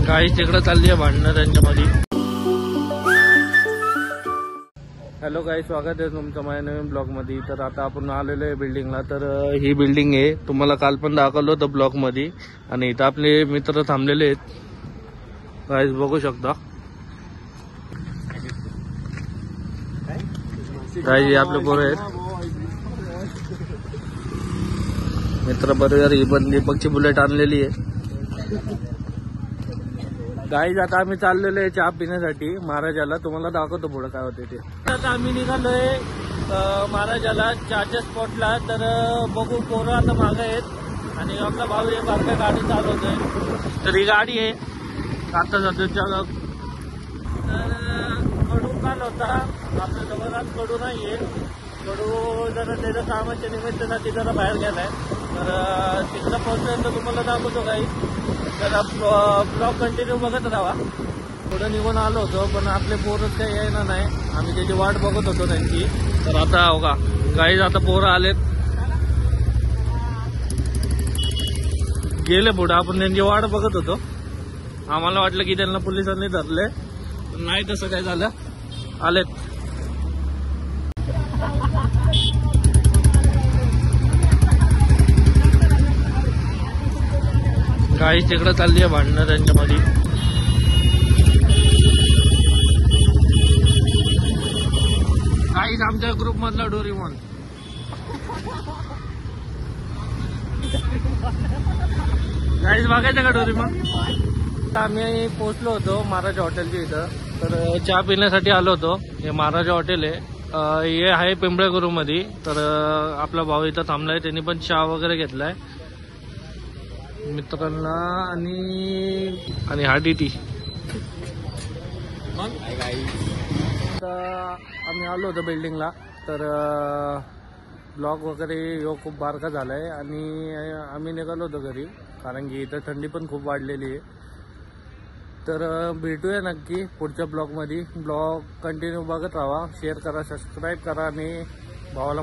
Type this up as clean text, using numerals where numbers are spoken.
गाई तिकडे चालली आहे भांडणं त्यांच्यामध्ये. हॅलो गाई, स्वागत आहे तुमचं माझ्या नवीन ब्लॉग मध्ये. तर आता आपण आलेलो आहे बिल्डिंगला. तर ही बिल्डिंग आहे, तुम्हाला काल पण दाखवलं होतं ब्लॉग मध्ये. आणि इथं आपले मित्र थांबलेले आहेत गाईज, बघू शकता. गाईज आपले पोरं आहेत मित्र बरोबर. ही पण दीपकची बुलेट आणलेली आहे. गाईज आता आम्ही चाललेलो आहे चहा पिण्यासाठी महाराजाला. तुम्हाला दाखवतो पुढे काय होते ते. आता आम्ही निघालोय महाराजाला चहाच्या स्पॉटला. तर बघू, पोरं आता मागं आहेत आणि आपला भाऊ हे बारक्या गाडी चालवतोय. तर ही गाडी आहे आता सध्याच्या. तर कडू काल होता आपल्या जवळात, कडू नाहीये. कडू जरा त्याच्या कामाच्या निमित्तानं जरा बाहेर गेलाय. तर तिकडं पोहोचल्यानंतर तुम्हाला दाखवतो काही. तर ब्लॉग कंटिन्यू बघत राहा. पुढे निघून आलो होतो पण आपले पोरच काही यायला नाही. आम्ही त्याची वाट बघत होतो त्यांची. तर आता हो का गाईज, आता पोरं आलेत, गेले पुढे. आपण त्यांची वाट बघत होतो. आम्हाला वाटलं की त्यांना पोलिसांनी धरले, पण नाही तसं काय झालं. आलेत गाई तिकडे चालली आहे भांडणं त्यांच्यामध्ये. गाईज आमच्या ग्रुप मधला डोरीमॉन. गाईज बघायचं का डोरीमॉन. आम्ही पोहोचलो होतो महाराजा हॉटेलच्या इथं. तर चहा पिण्यासाठी आलो होतो. हे महाराजा हॉटेल आहे. हे आहे पिंपळेगुरू मध्ये. तर आपला भाऊ इथं थांबलाय, त्यांनी पण चहा वगैरे घेतलाय मित्रांना. आणि हा डीटी. तर आम्ही आलो होतो बिल्डिंगला. तर ब्लॉग वगैरे ह्यो खूप बारका झालाय आणि आम्ही निघालो होतो घरी, कारण की इथं थंडी पण खूप वाढलेली आहे. तर भेटूया नक्की पुढच्या ब्लॉगमध्ये. ब्लॉग कंटिन्यू बघत राहा, शेअर करा, सबस्क्राईब करा आणि भावाला